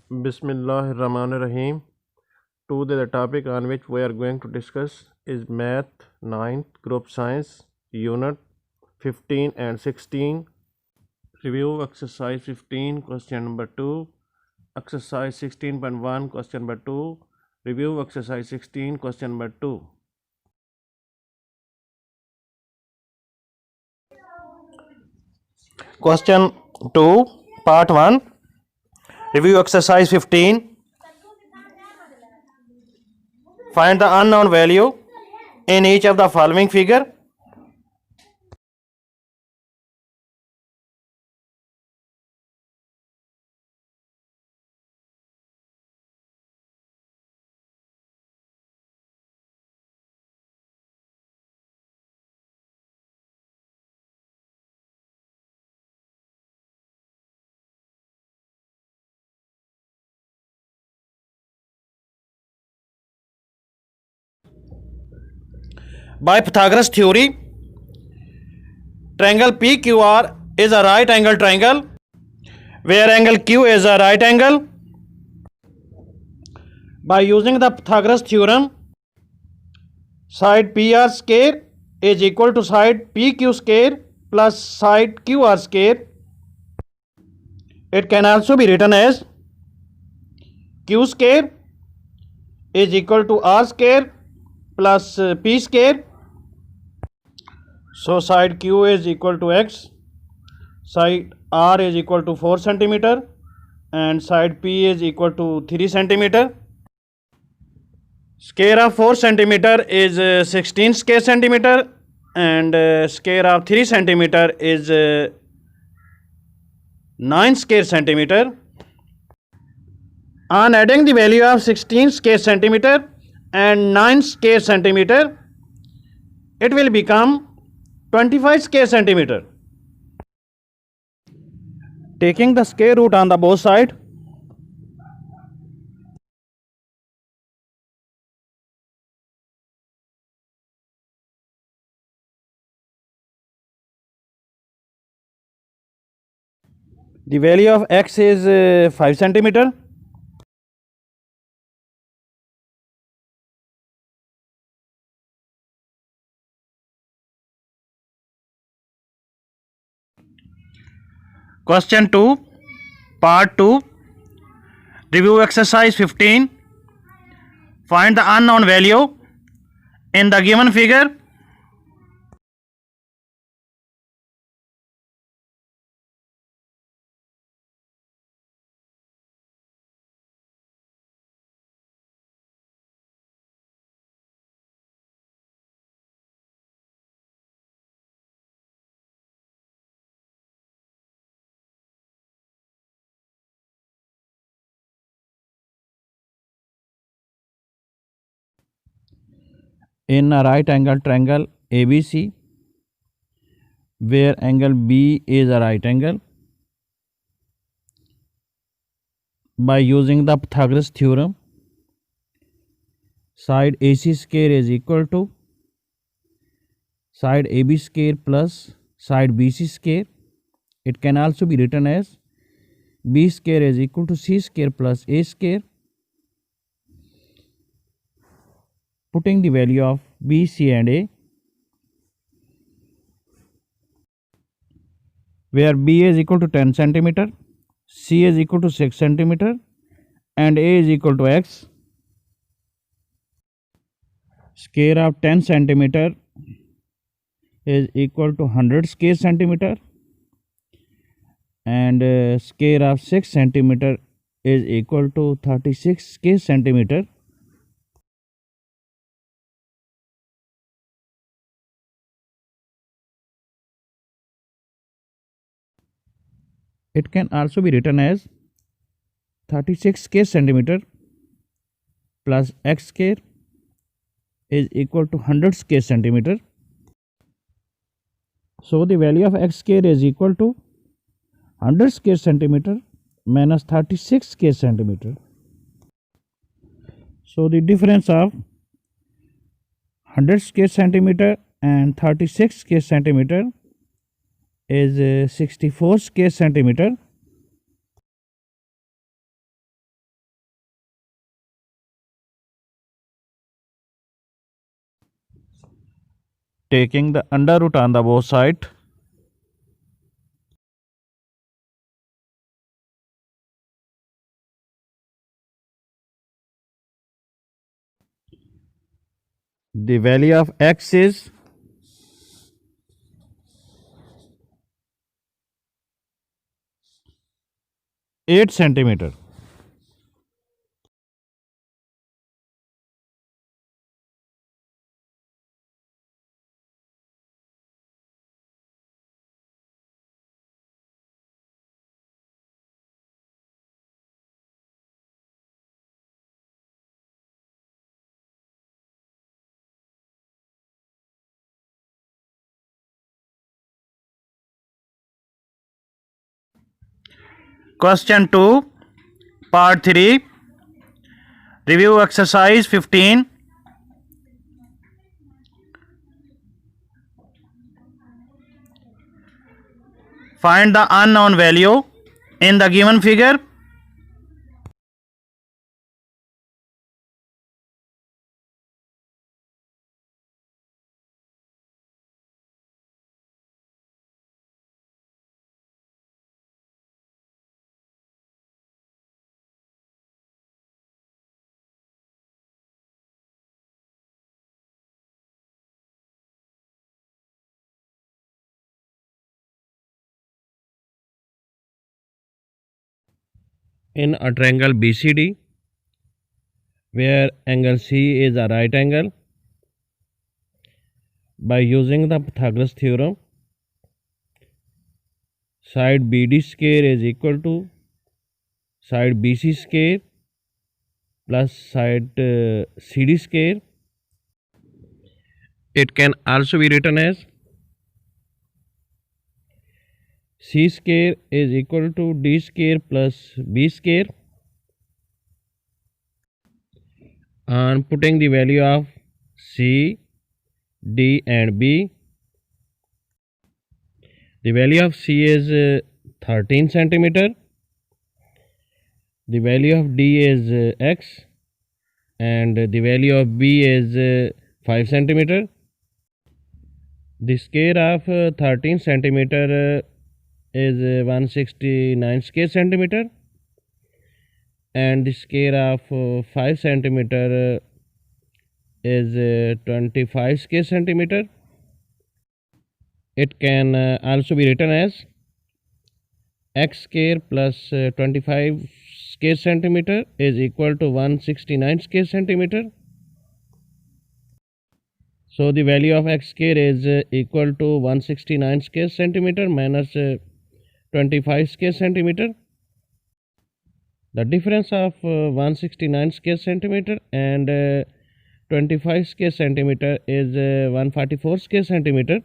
Bismillahirrahmanirrahim. Today the topic on which we are going to discuss is Math 9th Group Science Unit 15 and 16. Review exercise 15 question number 2. Exercise 16.1 question number 2. Review exercise 16 question number 2. Question 2 part 1. Review exercise 15. Find the unknown value in each of the following figure. By Pythagoras theory, triangle PQR is a right angle triangle where angle Q is a right angle. By using the Pythagoras theorem, side PR square is equal to side PQ square plus side QR square. It can also be written as Q square is equal to R square plus P square. So side Q is equal to X, side R is equal to 4 centimeter and side P is equal to 3 centimeter. Square of 4 centimeter is 16 square centimeter and square of 3 centimeter is 9 square centimeter. On adding the value of 16 square centimeter and 9 square centimeter, it will become 25 square centimeter. Taking the square root on the both sides, the value of X is 5 centimeter. Question 2, part 2, review exercise 15. Find the unknown value in the given figure. In a right angle triangle ABC, where angle B is a right angle, by using the Pythagoras theorem, side AC square is equal to side AB square plus side BC square. It can also be written as B square is equal to C square plus A square. Putting the value of B, C and A, where B is equal to 10 centimeter, C is equal to 6 centimeter and A is equal to X. Square of 10 centimeter is equal to 100 square centimeter and square of 6 centimeter is equal to 36 square centimeter. It can also be written as 36 square centimeter plus X square is equal to 100 square centimeter. So the value of X square is equal to 100 square centimeter minus 36 square centimeter. So the difference of 100 square centimeter and 36 square centimeter is 64 square centimeter. Taking the under root on the both side. The value of x is 8 centimeter. Question 2, part 3. Review exercise 15. Find the unknown value in the given figure. In a triangle BCD, where angle C is a right angle, by using the Pythagoras theorem, side BD square is equal to side BC square plus side CD square. It can also be written as C square is equal to D square plus B square. On putting the value of C, D and B, the value of C is 13 centimeter, the value of D is x, and the value of B is 5 centimeter. The square of 13 centimeter is 169 square centimeter, and the square of 5 centimeter is 25 square centimeter. It can also be written as x square plus 25 square centimeter is equal to 169 square centimeter. So the value of x square is equal to 169 square centimeter minus 25 square centimeter. The difference of 169 square centimeter and 25 square centimeter is 144 square centimeter.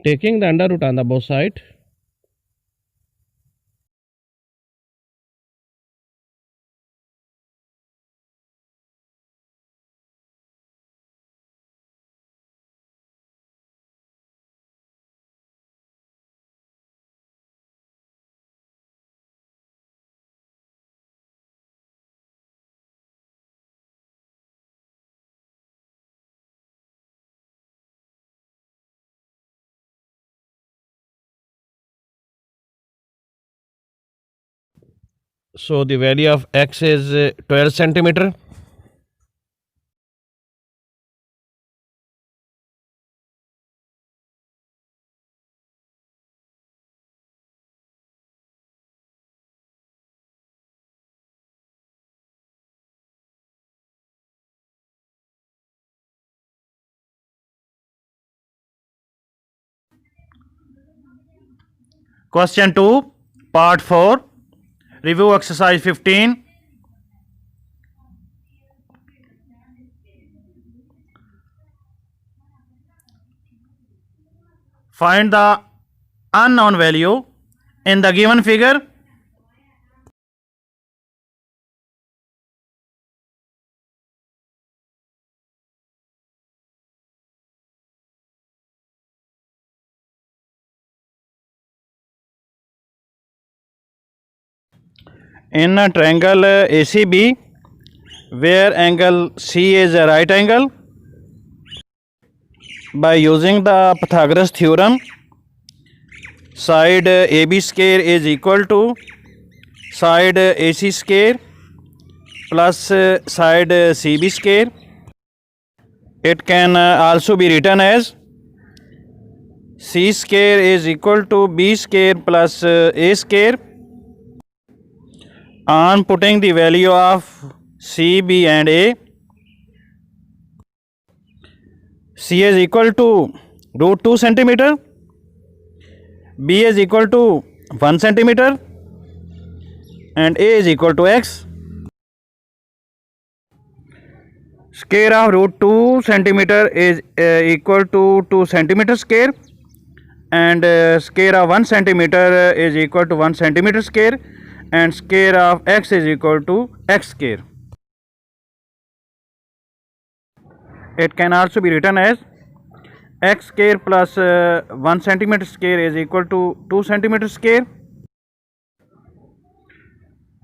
Taking the under root on the both side, so the value of x is 12 centimeter. Question 2, part 4. Review exercise 15. Find the unknown value in the given figure. In a triangle ACB, where angle C is a right angle, by using the Pythagoras theorem, side AB square is equal to side AC square plus side CB square. It can also be written as C square is equal to B square plus A square. On putting the value of C, B and A, C is equal to root 2 centimeter, B is equal to 1 centimeter and A is equal to X. Square of root 2 centimeter is equal to 2 centimeter square, and square of 1 centimeter is equal to 1 centimeter square, and square of X is equal to X square. It can also be written as X square plus 1 centimeter square is equal to 2 centimeter square.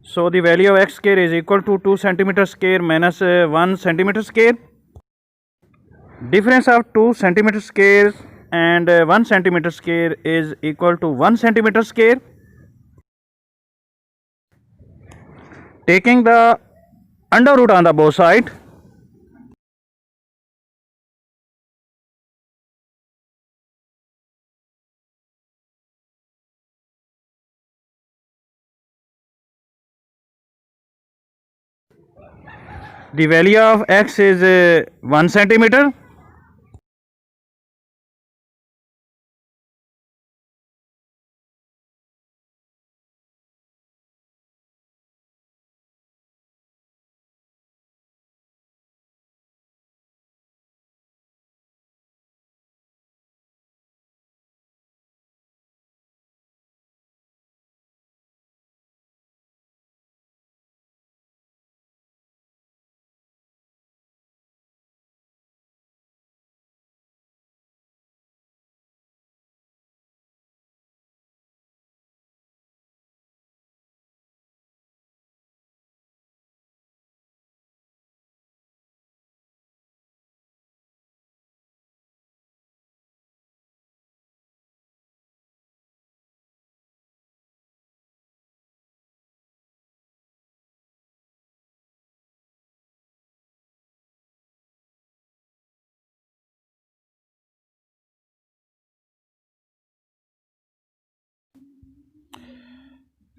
So the value of X square is equal to 2 centimeter square minus 1 centimeter square. Difference of 2 centimeter square and 1 centimeter square is equal to 1 centimeter square. Taking the under root on the both side, the value of X is 1 centimeter.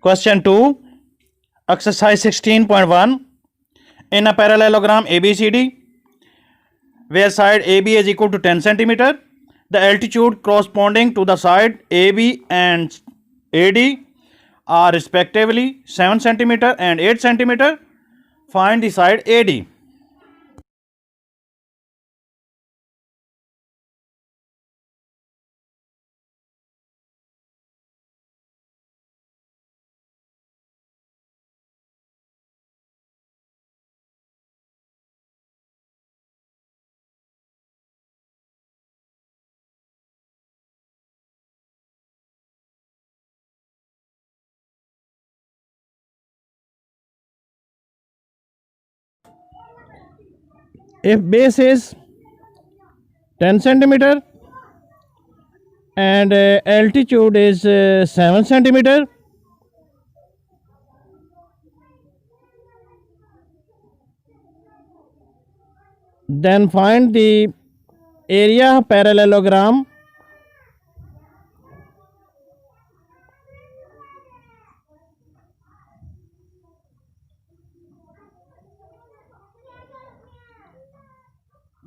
Question 2, exercise 16.1. In a parallelogram ABCD, where side AB is equal to 10 centimeter, the altitude corresponding to the side AB and AD are respectively 7 centimeter and 8 centimeter. Find the side AD. If base is 10 centimeter and altitude is 7 centimeter, then find the area of parallelogram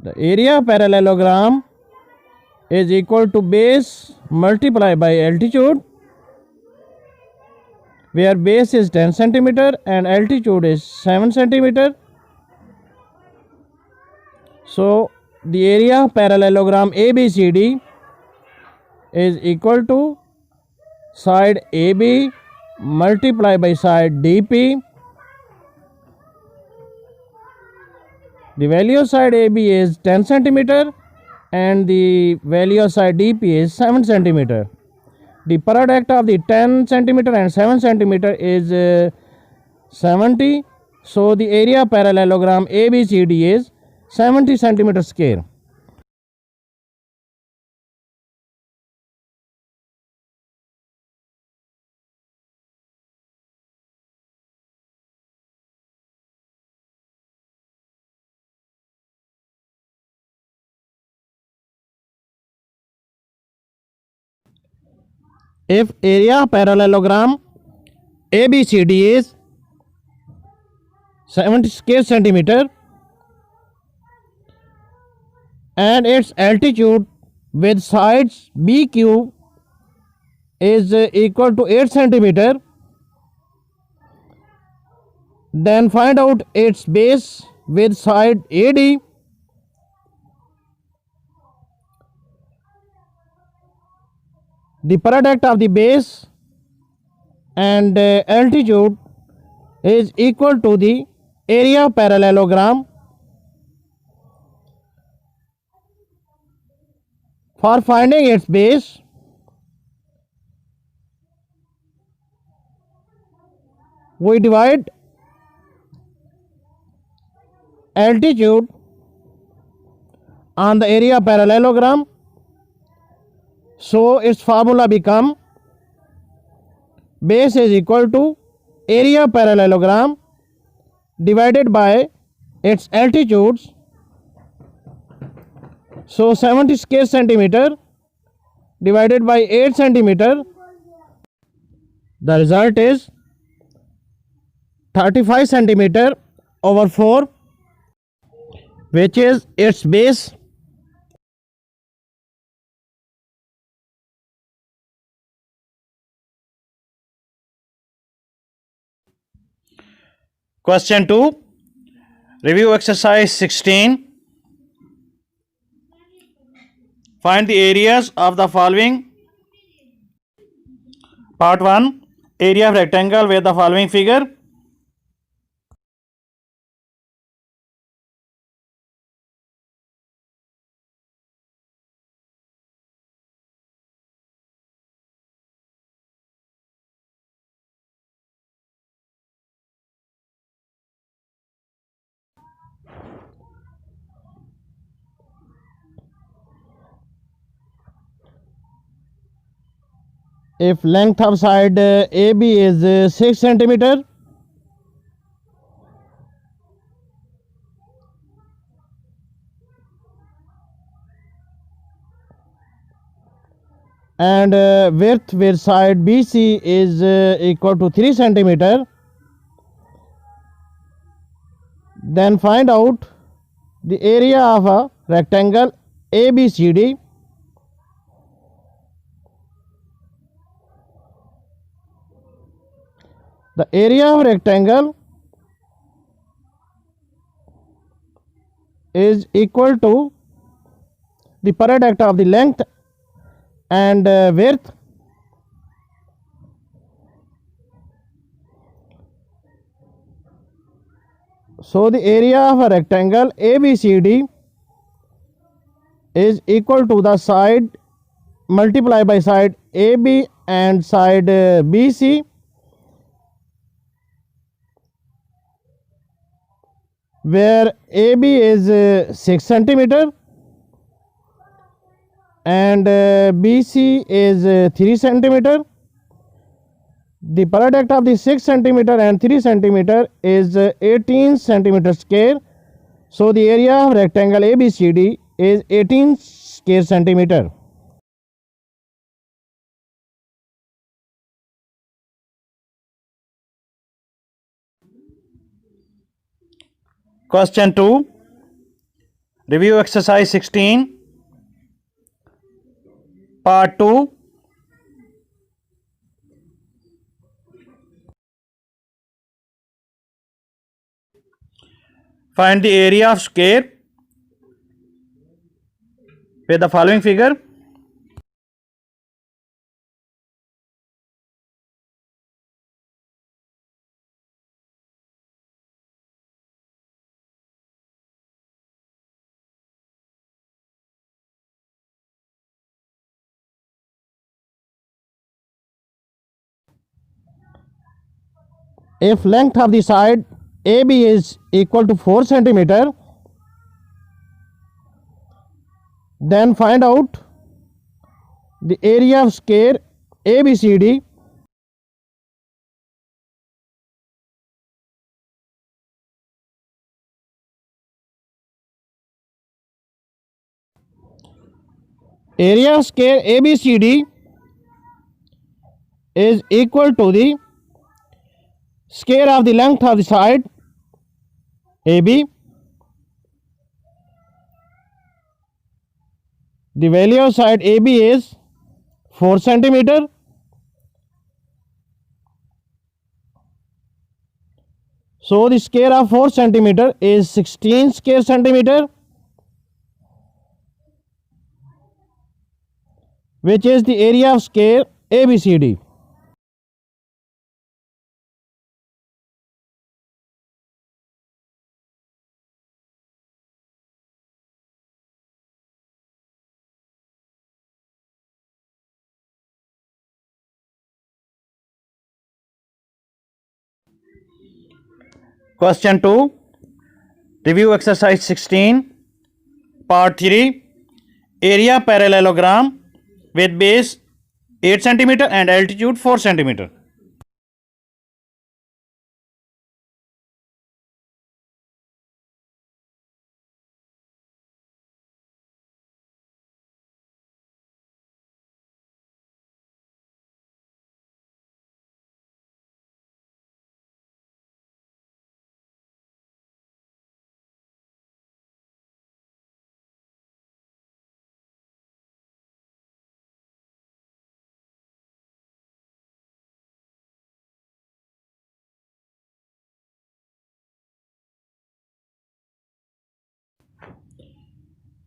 the area of parallelogram is equal to base multiplied by altitude, where base is 10 centimeter and altitude is 7 centimeter. So the area of parallelogram ABCD is equal to side AB multiplied by side DP. The value of side AB is 10 centimeter and the value of side DP is 7 centimeter. The product of the 10 centimeter and 7 centimeter is 70. So the area of parallelogram ABCD is 70 centimeter square. If area of parallelogram ABCD is 70 square centimeter and its altitude with sides BQ is equal to 8 centimeter, then find out its base with side AD. The product of the base and altitude is equal to the area of parallelogram. For finding its base, we divide altitude on the area of parallelogram, so its formula become base is equal to area of parallelogram divided by its altitudes. So 70 square centimeter divided by 8 centimeter, the result is 35 centimeter over 4, which is its base. Question 2. Review exercise 16. Find the areas of the following. Part 1. Area of rectangle with the following figure. If length of side AB is 6 centimeter and width with side BC is equal to 3 centimeter, then find out the area of a rectangle ABCD. The area of rectangle is equal to the product of the length and width. So the area of a rectangle ABCD is equal to the side multiplied by side AB and side BC, where AB is 6 centimeter and BC is 3 centimeter. The product of the 6 centimeter and 3 centimeter is 18 centimeter square. So the area of rectangle ABCD is 18 square centimeter. Question 2. Review exercise 16. Part 2. Find the area of square with the following figure. If length of the side AB is equal to 4 centimeter, then find out the area of square ABCD. Area of square ABCD is equal to the square of the length of the side AB. The value of side AB is 4 centimeter. So the square of 4 centimeter is 16 square centimeter, which is the area of square ABCD. Question 2. Review exercise 16, part 3. Area parallelogram with base 8 centimeter and altitude 4 centimeter.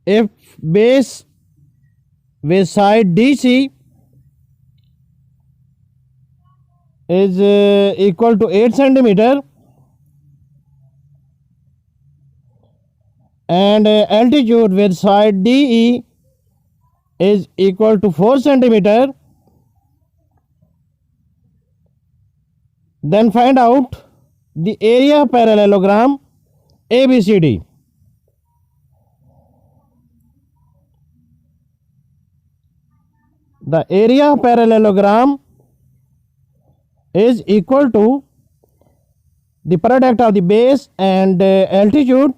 If base with side DC is equal to 8 centimeter and altitude with side DE is equal to 4 centimeter, then find out the area parallelogram ABCD. The area parallelogram is equal to the product of the base and altitude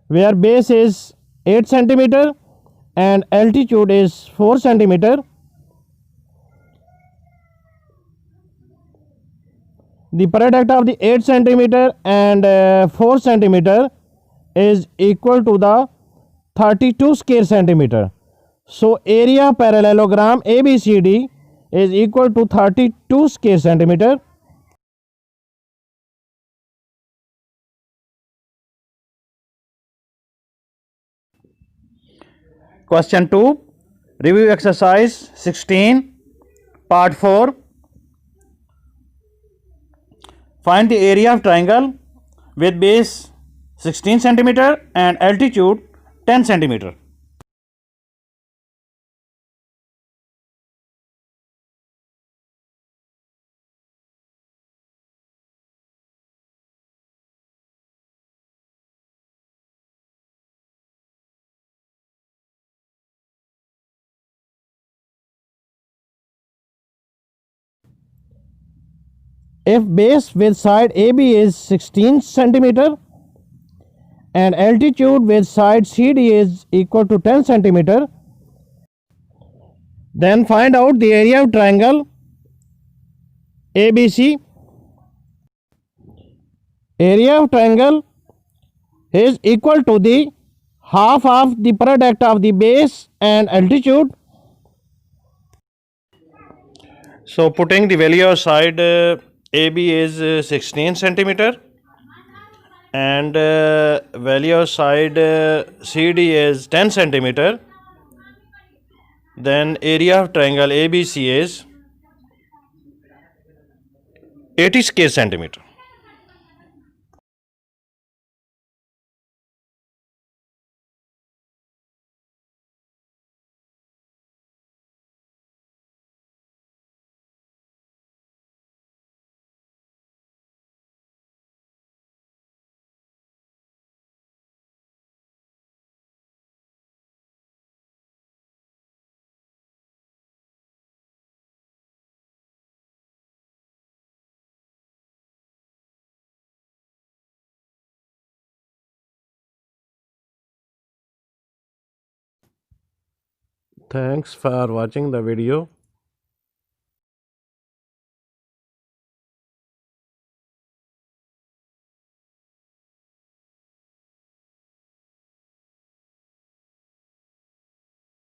where base is 8 centimeter and altitude is 4 centimeter. The product of the 8 centimeter and 4 centimeter is equal to the 32 square centimeter. So area parallelogram ABCD is equal to 32 square centimeter. Question 2. Review exercise 16, part 4. Find the area of triangle with base 16 centimeter and altitude 10 centimeter. If base with side AB is 16 centimeter and altitude with side CD is equal to 10 centimeter, then find out the area of triangle ABC. Area of triangle is equal to the half of the product of the base and altitude. So putting the value of side AB is 16 centimeter and value of side CD is 10 centimeter. Then area of triangle ABC is 80 square centimeter. Thanks for watching the video.